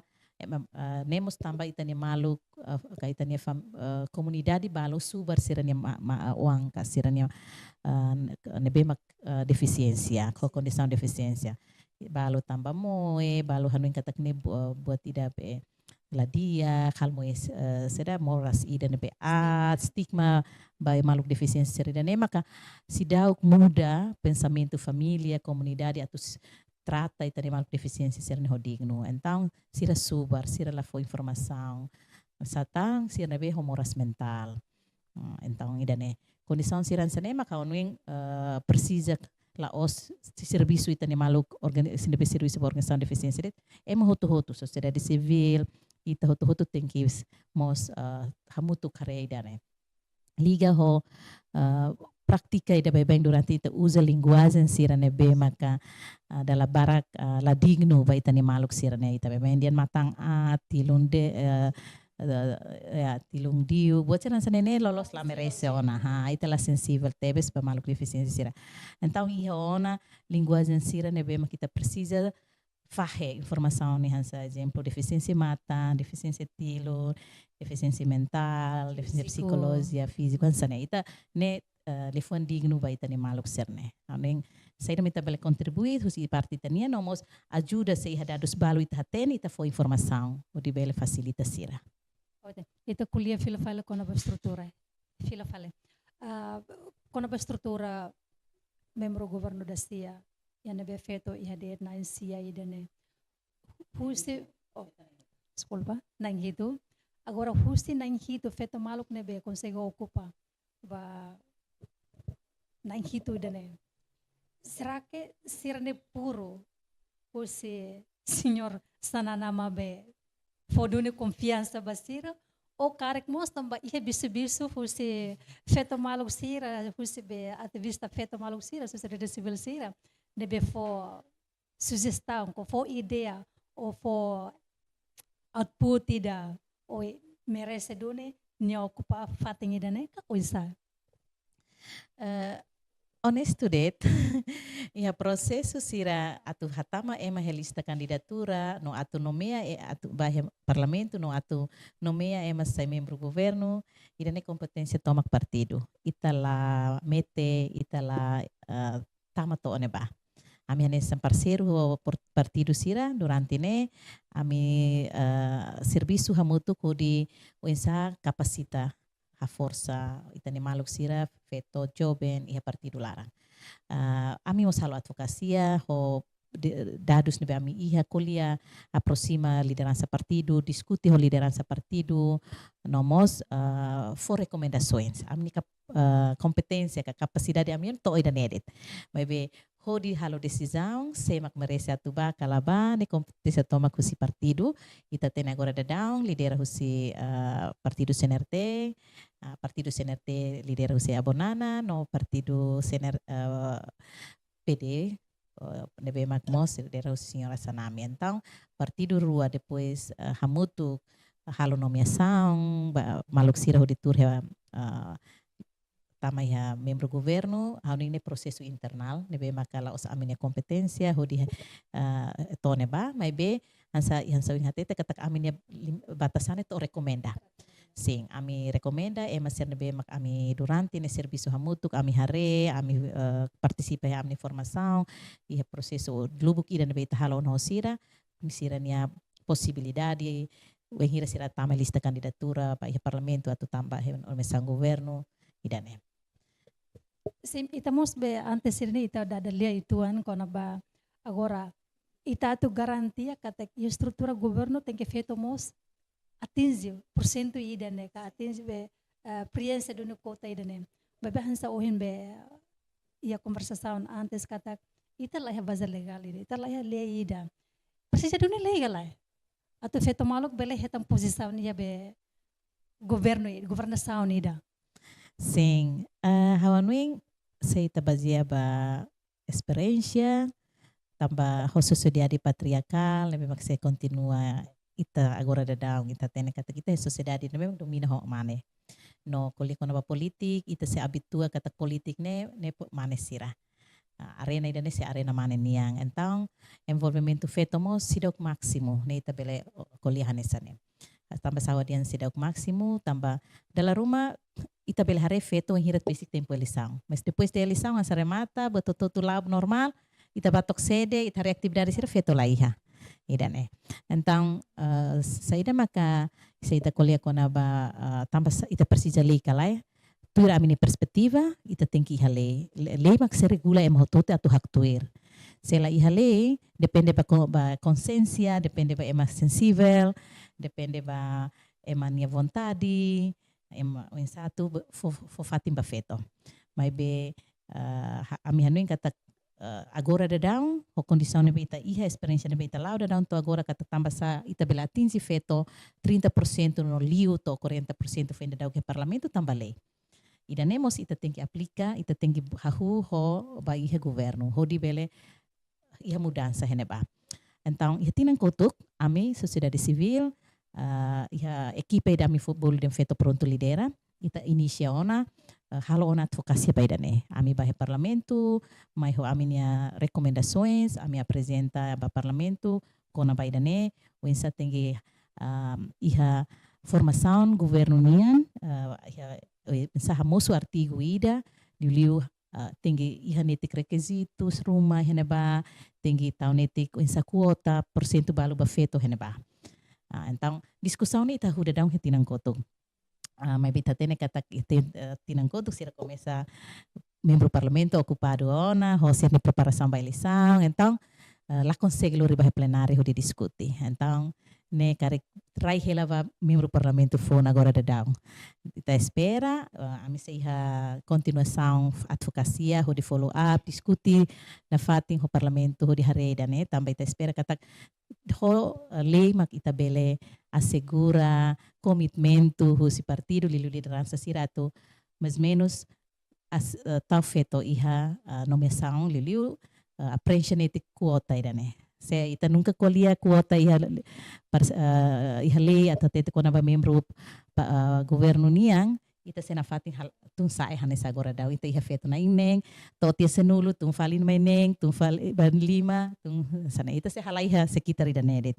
nemos tamba itani maluk kaitani komunidade balu subar sira ne uang ka sira ne nebe mak deficiência ko condição deficiência balu tamba moe balu hanuin katak ne buat tidak be ladia kalmo seda moras ida nebe stigma by maluk deficiência serida ne maka sidau muda pensamento família comunidade atus trata ita de maluk deficiência ser ne hodigno então sira subar sira la fo informação satang sira nebe homoras mental então ida ne condição sira ne maka onwing precisa la os serviço ita ne maluk serviço organização deficiência hotu sociedade civil ita hotu tem que mos hamutu kareida ne liga ho praktika ida bem durante ita usa linguagem sira ne be maka dala barak la digno ba ita ne maluk sira ne ita bem dian matang tilunde tilung diu buat ceran sanene lolos la merece ona ita la sensível tebes ba maluk deficiência sira então ia ona linguagem sira ne be maka kita precisa fahe informação ni hansa exemplo deficiência mata deficiência tilo deficiência mental deficiência psicológica física hansa ne ita ne lefon digno ba ita ne maluk serne aning saída mita bele contribuir husi parte tania nomos ajuda se dados balu ita hatene ita fo informação o di bele facilita sira ita kuliah fila fala kona ba estrutura fila fala kona ba estrutura membro governo da SIA yang nebe feto ihade na SIA idane husi desculpa nang hito agora husi nang hito feto maluk nebe consegue ocupa ba nang hito idane será que sirne puro husi senhor sanana mabe fodune confiança basira o karek mos tamba ihe bisu-bisu husi feto maluk sira husi be ativista feto maluk sira sociedade civil sira nebe fo sugestão ko fo ideia o fo output ida o merece dune ni ocupa fatingi dane ka coisa Honesto det, ia processo sira atu hatama ema helista candidatura no atu nomea atu bahe parlamento no atu nomea ema sai membro governo ida ne competência tomak partido ita la mete ita la tama to one ba ami ane sam parceiro ho partido sira durante ne ami serviço hamutu ko di uensa capacita a força itane maluk sira feto joben e a partido larang. Ami o salo advocacia ho dados nebe ami iha kolia aproxima liderança partido, discute ho liderança partido, nomos for recomendações. Ami competência, capacidade ami to ida nedet. Mas hodi halo decisão, semak merece atuba kalaba, ne competência toma kusi partido, ita tem agora dadão, lidera husi partido CNRT, partido CNRT lidera husi Abonana, no partido PD, nebe makmos lidera husi senhora Sanami. Então, partido rua depois hamutu halo nomeação, maluk sira hodi tur tama ya membro governo hau ini prosesu internal nebe makala os amine kompetensya hodi tone ba mai be hansa hatete katak amine batasane to rekomenda sing ami rekomenda ser nebe mak ami durante ne serviço hamutuk ami hare ami participa ya ami formação e processo lubuk ida nebe tahalo no sira sira nia possibilidade wenhira sira tama lista candidatura pa parlamento atau tambah organisasi governo idane. Sim, itamos be antes ini ita dada lia ituan kona ba agora ita tu garantia kata estrutura governo tem que feito mos atinge porcento idane ka atinge be priensa do kota idane be hansa ohin be ia conversação antes kata ita lah base legal ita lah lei ida precisa do legal lah atau feito maluk bele hetam posição ia be governação ida. Sim, hawanuing saya tabazia ba experiência, tambah sociedade patriarcal, lebih mak saya continua ita agora dadang ita tene kata kita sociedade memang domina ho mane. No koli kono ba politik ita se habitua kata politik ne mane sira. Arena ida ne se arena mane niang. Então, envolvimento feito mo sidok máximo ne ita bele kuliah nesane. Tambah sawadian sidok máximo, tambah dalam rumah ita bela hare feto yang hirat basic tempo elisão. Mas depois de elisão asa remata, betul-betul lab normal, ita batok sede, ita reaktividade sira feto la iha. Idane. Então, saída maka saída kuliah kona ba tambah ita persija lei kalai. Tuir amini perspektiva, ita tem que iha lei. Lei mak se regula em hotote atau hak tuir. Sela iha lei, depende ba consciência, depende ba ema sensível, depende ba ema nia vontade, ema o satu fo fatim ba feto. Mas be ami hanuin kata agora dadang, o condição ne ita iha experiência ne ita lau dadang to agora kata tambah sa ita bela atingi feto 30% no liu to 40% fenda dau ke parlamento tambah lei. Ida nemos ita tem que aplica, ita tem que hahu ho ba iha governo, ho di bele iha mudança heneba. Então, iha tinang kotuk, ami sociedade civil, iha equipe da mi futebol dem feto pronto lidera, ita inicia ona, halo ona advocacia ba idane. Ami bahe parlamento, mai ho ami nia recomendações, ami apresenta ba parlamento, kona ba idane, wensa tengi iha formação governo nian, iha mensaha mosu artigo ida, liu tinggi iha netik requisitos rumah heneba, tinggi tau netik insa kuota persentu balu ba feto heneba. Então, discussão ni ita huda daun hetinang kotung. Mai bita tene kata tinang kotung sira começa membro parlamento ocupado ona, hosir ni preparação ba eleição, então lá consegue lo riba plenário de discutir. Então, né, care trai hela va membro parlamento fona agora da down. Kita espera, a mim sei a continuação advocacia, de follow up, discutir na fatin ho parlamento ho di hareda, né, também ta espera kata ho lei mak itabele assegura komitmento ho si partido lilu liderança sirato, mas menos tal feito iha nomeação lilu aprensionete kuota idane. Se ita nunca kolia kuota iha lei atau tete kona ba membro governo niang ita sena fatin tun sae hanes agora daw ita iha feto na ineng totia senulu tun falin meneng tun fal ban lima tun sana ita se halaiha sekitar idanedet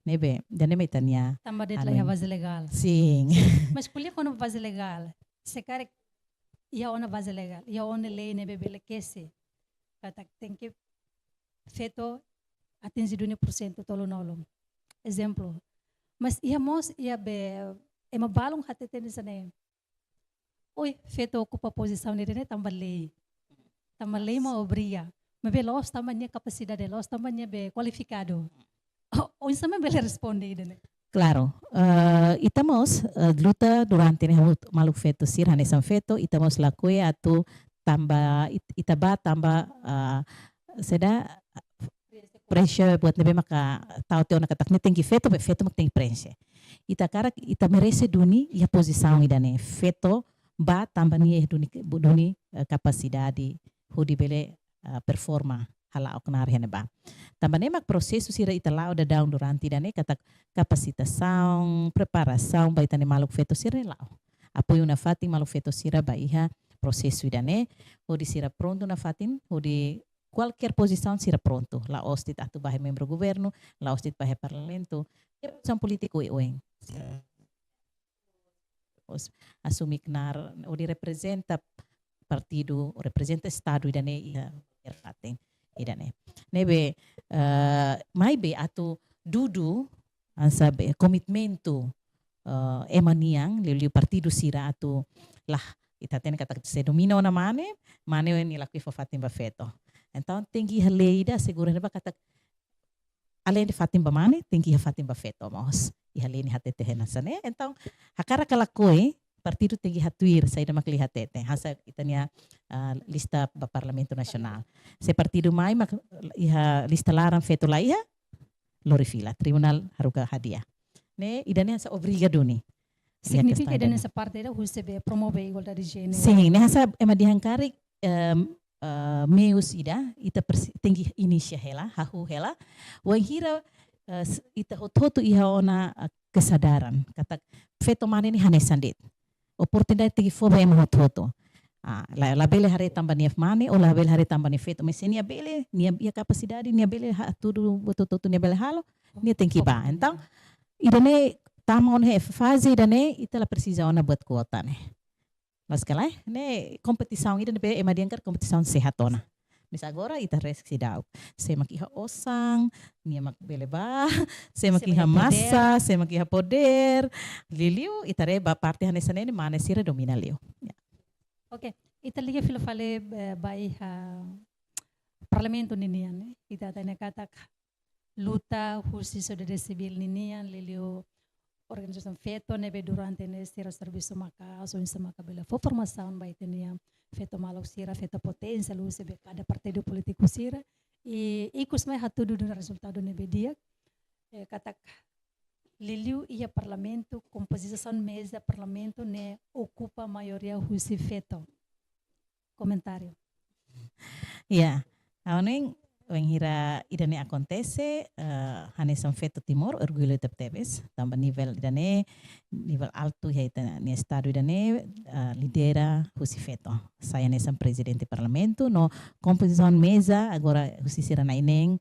nebe dane metania Tambah det lah base legal. sim Mas kuliah kono base legal. Sekarang ia ona base legal. Ia ona lei nebe bele kese. Kata tem que feito atingir 20% tolo nolong. Exemplo. Mas ia mos ia be mabalong hatete ni sana. Oi, feito ocupa posição nele tambah lei. Tambah lei ma obriga. Mas be los tambahnya capacidade los tambahnya be qualificado. O insama bele responde ide. Claro, estamos luta durante ne maluk feto sir hanesan feto estamos lakue atu tambah itaba tambah seda pressure buat nebe maka tau teu na katak ne tengi feto be feto mak tengi pressure. Ita cara ita merece duni ia posição idane feto ba tambah ni duni capacidade hudi bele performa hala oknar hene ba. Tambah ne mak prosesso sira ita lao da down durante idane katak capacitação, preparação ba itane maluk feto sira lao. Apoio na fatin maluk feto sira ba iha processo idane hudi sira pronto na fatin hudi qualquer posição será pronto. Lá hostit atu bahe membro governo, lá hostit bahe parlamento, e posição político e oeng. Assumir nar o de representa partido, o representa estado idane ia faten idane. Nebe mai be atu dudu ansa be komitmento emaniang liu partido sira atu lah ita ten kata se domina na mane ni lakui fatin ba feto. Então tem que lei da segurança para kata além de fatin ba mane tem que fatin ba feto mas e lei ni hatete henasane. Então hakara kala koi partido tem que hatuir saída makli hatete hasa itania lista ba parlamento nasional. Se partido mai mak iha lista larang feto la iha lorifila tribunal haruga hadia. Ne idane hasa obrigado ni. Significa que nessa parte era recebe promover igualdade de gênero. Sim, nessa ema dihankari meus ida ita tinggi inisia hela hahu hela wan hira ita hototo iha ona kesadaran kata feto mane ni hanesan dit oportunidade tinggi foba ema hototo la bele hare tambah niaf mane o la bele hare tambah ni feto mesia bele nia ia capacidade nia bele tudo bototo nia bele halo nia tinggi ba então idane tamon he fase idane ita la precisa ona buat kuota ne. Mas kalai, ne kompetição ida be emadiangkar kompetição sehatona. Mis agora ita reski dau. Se makiha osang, nia mak beleba, se makiha massa, se makiha poder. Liliu ita re ba parte hanesane mane sira domina liu. Okay, ita liga fila fale bai parlamento ninian. Ita tanya kata luta khusus sociedade civil ninian liliu organização feito nebe durante nesse serviço maka ações maka bela formação vai ter feito malok sira feito potência lu sebe cada partido político sira e ikus mai hatu do resultado nebe dia katak liliu ia parlamento composição mesa parlamento ne ocupa maioria husi feito comentário ya awning Wenghira idane acontece hanesan feto timor orgulho tebes tambah nível idane nível alto ya ita ni estado idane lidera husi feto saya nesan presidente parlamento no composição mesa agora husi sira na ineng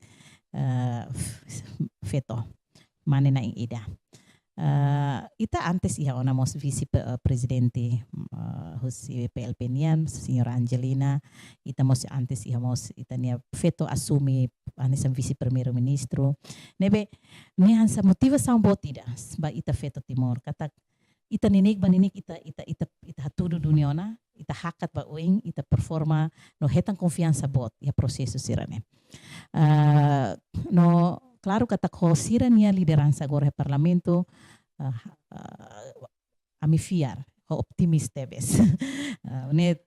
feto mane na ida ita antes iha ona mos vice presidente husi PLP nian senhora Angelina ita mos antes iha mos itania feto assume anesan vice primeiro ministro nebe ni hansa motivação botida ba ita feto timor kata ita ninik ita hatudu duniona ita hakat ba uing ita performa no hetan confiança bot ya proseso sirane. No claro kata ko sirania liderança agora parlamento ami fiar ho optimista bes. Ne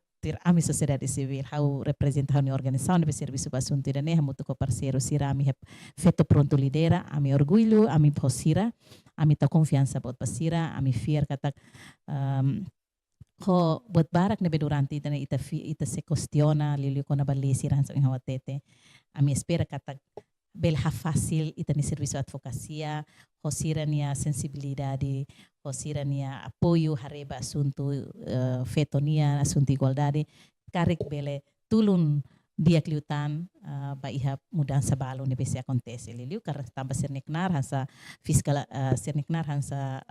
ami sociedade civil how representa ni organização de serviço para assunto da né muito com parceiro sira ami feito pronto lidera ami orgulho ami posira ami ta confiança bot pasira ami fiar kata ho buat barak nebe durante ita se questiona lili ko na balisi ran sa hawatete ami espera kata belha fácil ita ni serviço advocacia ho sira nia sensibilidade ho sira nia apoio hareba assunto fetonia assunto igualdade karek bele tulun dia kliutan ba iha mudança balo ne bese acontece liliu karena tambah serneknar hansa fiskal serneknar hansa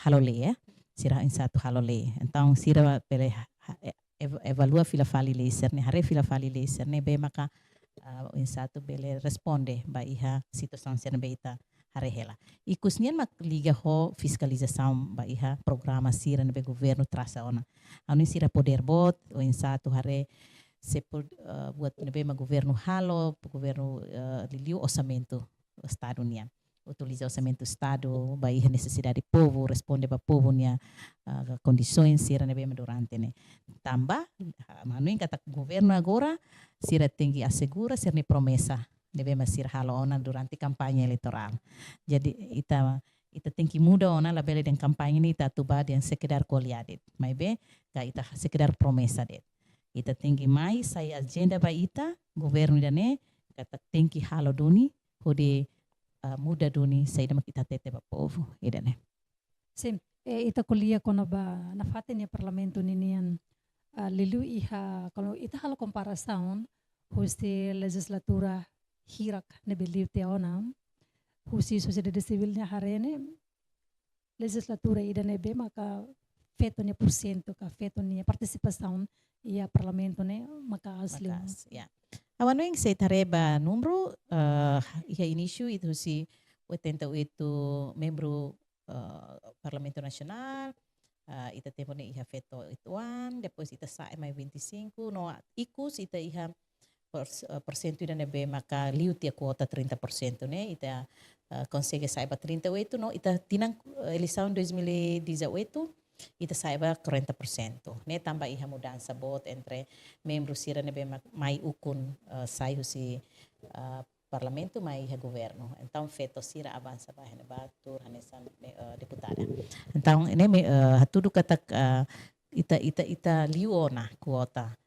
halole ya sira in satu halole então sira bele evalua fila fali laser ne hare fila fali laser ne be maka in satu bele responde ba iha situação ser beita harehela. Ikusnian mak liga ho fiscalização ba iha programa sira ne be governo trasa ona. Anu sira poder bot o in satu hare se buat ne be ma governo halo, governo liliu orçamento estado nia. Utiliza orçamento estado ba iha necessidade povo, responde ba povo nia condições sira ne be ma durante ne. Tambah manu kata governo agora sira tinggi assegura ser ni promesa deve masir halo ona durante kampanye elektoral. Jadi ita tinggi muda ona la bele den kampanye ni ita tuba den sekedar koliadet. Mai be ka ita sekedar promesa det. Ita tinggi mai saya agenda ba ita governo dane kata tinggi halo duni hode muda duni saya mak ita tete ba povo idane. Sim, ita kuliah kono ba nafatin ya parlamento ninian lilu iha kalau ita halo comparação husti legislatura hirak ne beliu te ona husi sociedade civil nya harene legislatura ida ne be maka feto nya porcento ka feto nya participação ia parlamento ne maka asli ya awano yang saya tareba número ia início itu si 88 membro parlamento nacional ita tempo ne iha feto ituan depois ita sai mai 25 no ikus ita iha porcento ida nebe maka liu tia kuota 30% ne ita consegue saiba 38 no ita tinang eleição 2018 ita saiba 40% ne tambah iha mudança bot entre membros sira nebe mai ukun sai husi parlamento mai iha governo então feto sira avança ba hene batur hanesan deputada então ne hatudu kata ita liu ona kuota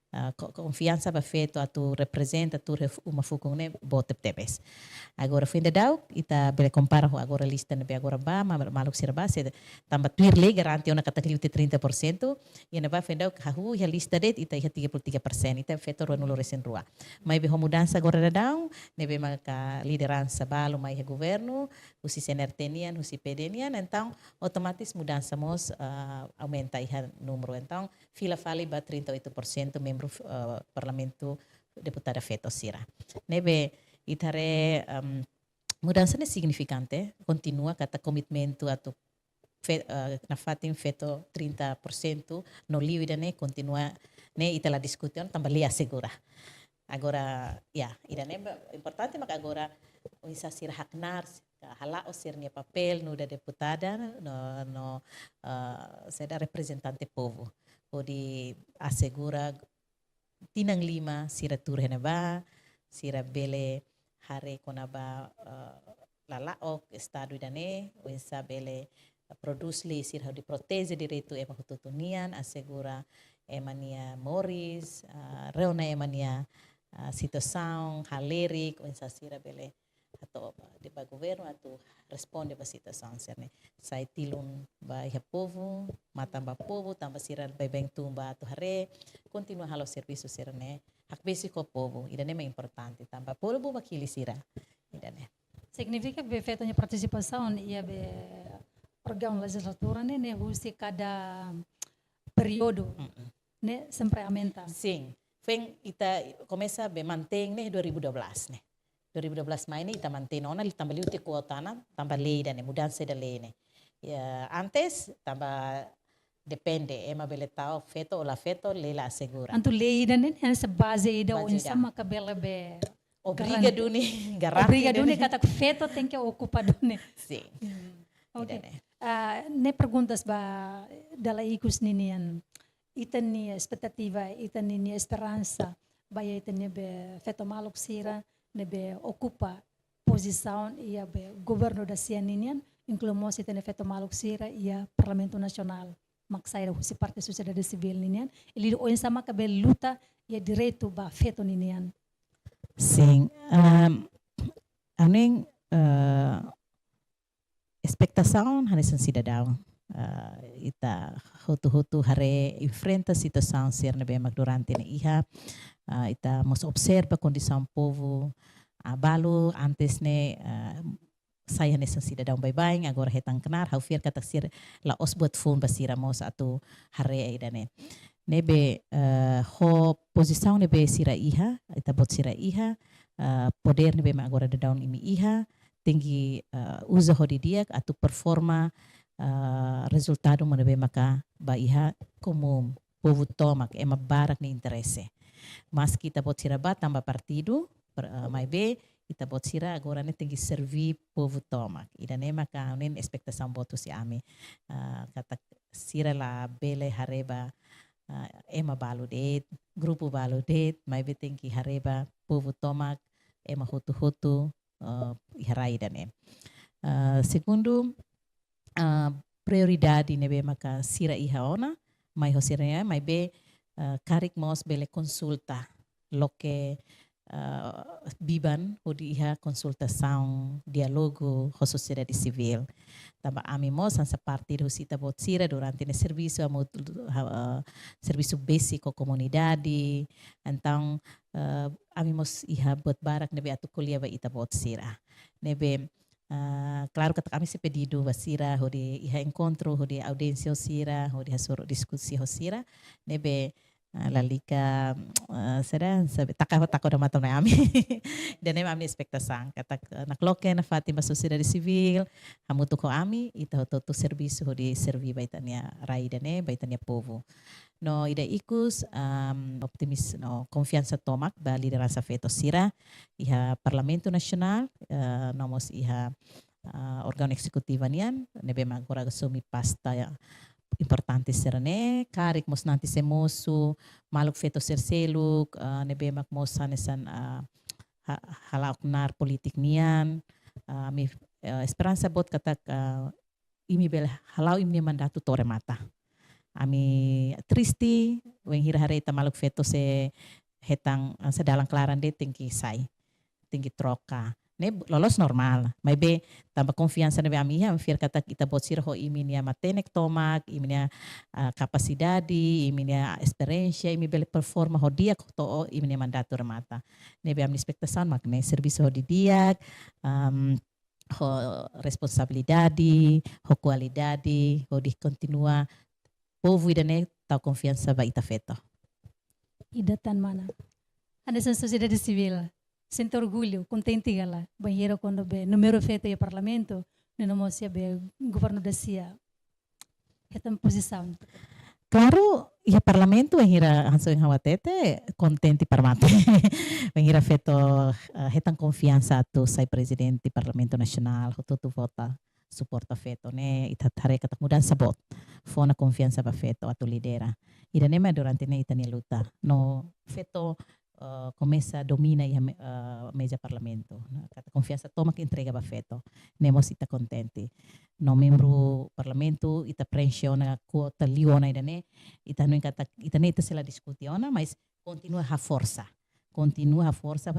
confiança ba feito atu representa tu uma fukune botep tebes agora fenda dau ita bele compara ho agora lista ne agora ba maluk sirba se tamba tuir le garanti ona kata kliu 30% e na ba fenda hahu ya lista det ita 33% ita feito ronulo resen rua mai be mudança agora dau ne be maka liderança balo mai governo usi senertenian usi pedenian então otomatis mudança mos aumenta iha número então fila fali ba 38% membro parlamento deputada feto sira. Nebe itare mudança ne significante, continua kata komitmento atau na fatin feto 30% no liwida ne continua ne itala diskusion tambah lia segura. Agora ya, ida ne importante maka agora isa sira haknar hala o sirnya papel no da deputada no seda representante povo. Odi assegura tinang lima sira turhena ba sira bele hare konaba lalaok estado dane wensa bele produce li sira di protege direito ema hututunian assegura emania moris reona emania situação halerik wensa sira bele atau de ba governo atau responde ba situação serne sai tilun ba iha povo matamba povo tamba sira ba beng tumba atau hare continua halo serviço serne hak basico povo idane é importante tamba povo makili sira idane significa be fetonya participação ia be órgão legislatura ne husi cada período ne sempre aumenta sim fen ita começa be mantém ne 2012 ne 2012 mai ni ita mantém ona tambah liu te kuota na tambah lei dan mudança da lei ne ya antes tambah depende, ema bele tau feto ola feto lela assegura. Antu lei dan nen sa base ida Base on ida. sama kabela be. Obriga duni, garanti Obriga dune kata feto tem que ocupa dune. Sim. Okay. Idane. Ne perguntas ba dala ikus ninian. Ita ni expectativa, ita ni esperança, baya ita ni be feto maluk sira, ne be ocupa posição ia be governo da sia ninian, inclusive ita ne feto maluk sira ia Parlamento Nacional. Maksai da husi parte sociedade civil ninian, ele o sama kabe luta ia direito ba feto ninian. Sim. Aning expectação hanesan cidadão. Ita hotu hare enfrenta situação ser na bemak durante na iha. Ita mos observa condição povo. Balu antes ne saya hanesan cidadão bye-bye. Agora hetang kenar. Haufir kata sir la os buat phone basira mos atau hare idane. Nebe ho posição nebe sira iha. Ita bot sira iha. Poder nebe agora de down imi iha. Tinggi usa hodi dia atau performa resultado mana be maka ba iha como povo toma ema barak ni interesse. Mas kita bot sira ba tambah partido mai be kita bot sira agora ne tinggi servi povo toma. Ida ne maka unen expectação botu si ami kata sira la bele hareba ema balu det grupo balu det mai be tinggi hareba povo toma ema hotu iharai dane. Segundo prioridade nebe maka sira iha ona mai ho sira ya mai be karik mos bele konsulta loke biban hodi iha konsultação dialogo ho sociedade civil tamba ami mos ansa parte do sita bot sira durante ne serviço serviço basic comunidade então ami mos iha buat barak nebe atu kuliah ba ita bot sira nebe claro kata kami se pedido basira hodi iha encontro hodi audiência sira hodi hasur diskusi sira nebe lalika será sabe takah da mata na ami dan ami expectação kata nakloke na Fatima sociedade civil hamutu ko ami ita to serviço hodi servi baitania rai dane baitania povo no ida ikus optimis no confiança tomak ba liderança feto sira iha Parlamento Nasional nomos iha organo eksekutiva nian nebe magora sumi pasta ya importante serane karik mos nanti semosu maluk feto serseluk nebe mak mos hanesan halak nar politik nian mi esperança bot katak imi bel halau imi mandato tore mata ami tristi wen hira hare ita maluk feto se hetang sedalang klaran de tinggi troka ne lolos normal mai be tambah confiança nebe ami ha fir kata kita bot sir ho iminia matenek tomak iminia capacidade iminia experiência imi bele performa ho dia to iminia mandato remata nebe ami expectação makne serviço ho di dia ho responsabilidade ho qualidade ho di continua povo idane tau confiança ba ita feto Idatan mana? Ada sociedade civil. Sinto orgulho, contente gala. Banheiro quando be número feito e parlamento, não mocia be governo da cia. Esta posição. Claro, ia parlamento hira hanso yang hawatete contente parmate. Hira feto hetan confiança tu sai presidente parlamento nasional, tu vota suporta feto ne ita tare kata mudança bot. Fona confiança ba feto atu lidera. Ida nema durante ne ita luta. No feto começa domina a mesa parlamento. Kata confiança toma que entrega ba feto. Nemos ita contente. No membro parlamento ita pressiona quota liona ida ne ita no kata ita ne ita sela diskutiona, mas continua a força. Continua a força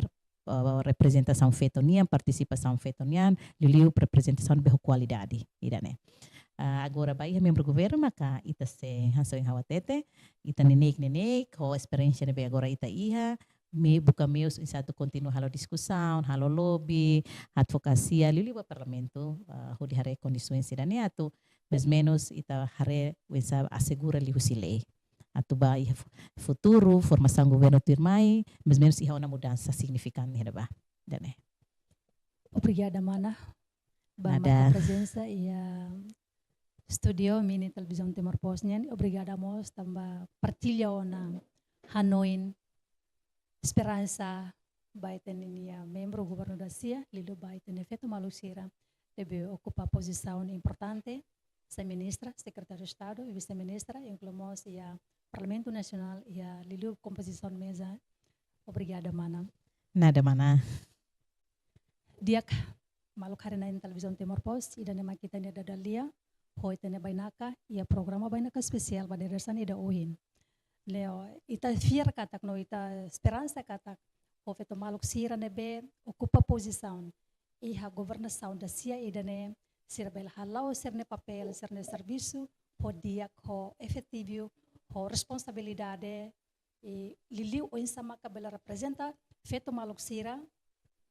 representação feto nian, participação feto nian, liu representação de qualidade ida ne. Agora baia membro governo maka ita se hanso yang hawatete ita nenek ho experiência nebe agora ita iha me buka meus satu continua halo discussão halo lobby advocacia liu parlamento ho di hare condições sidane atu mais menos ita hare wensa assegura liu sile atu ba iha futuro formação governo tirmai mais menos iha una mudança significante ba dane. Obrigada mana. Ba Nada. presença e studio mini televisão Timor Poste-nyen, obrigada mos tambah partilha na Hanoi, esperança, baiten ini membro governo da SIA, lilo baiten efeito malusira, deve ocupar posição importante, se ministra, secretário de Estado, e vice-ministra, incluímos a Parlamento Nacional e a lilo composição mesa. Obrigada mana. Nada mana. Diak maluk hari na televisão Timor Poste, ida nema kita ni ada dalia, hoi tene bainaka, ia programa bainaka spesial pada resan ida ohin. Leo ita fier katak no ita esperança katak, o feto maluk sira nebe ocupa posição. Iha governação da SIA ida ne sira bel halau ser ne papel, ser ne serviço, ho diak ho efetivo, ho responsabilidade e liliu o insama kabela representa feto maluk sira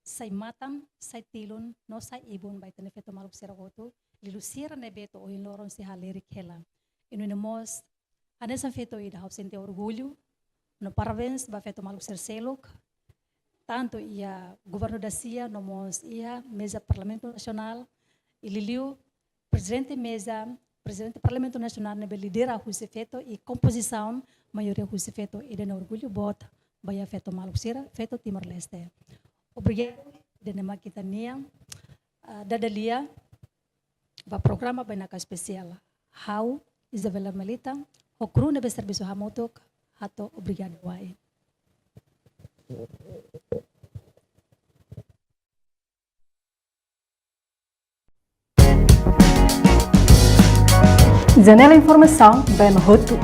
sai matam, sai tilun, no sai ibun bai tene feto maluk sira gotu, lilu sira ne beto o loron si halerik hela. Inu ne mos, ane sa feto ida hau sente orgulho, no parabéns ba feto maluk sira seluk, tanto ia governo da SIA, no mos ia mesa Parlamento Nacional, e liliu presidente mesa, presidente Parlamento Nacional ne be lidera husi feto e composição, maioria husi feto ida no orgulho bot, baya feto maluk sira, feto Timor-Leste. Obrigado, denema kita nia, dadalia, ba programa banaka spesial. How Isabela Melita, o kru nebe serviço hamotok, hato obrigado wae. Janela informação bem roto.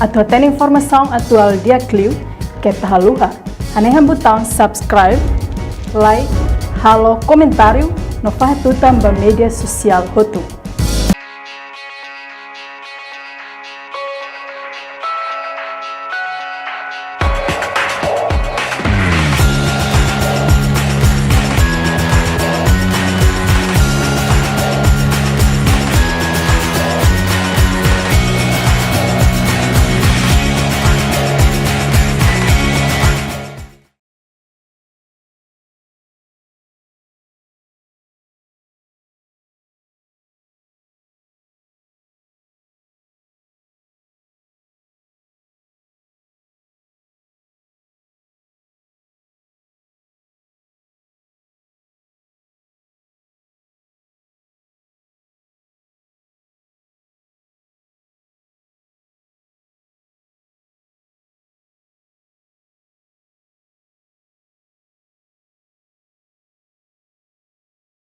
Atau tem informação atual dia Clio, que tá haluha. Anehan botão subscribe, like, halo, comentário, no faz tudo também mídia social roto.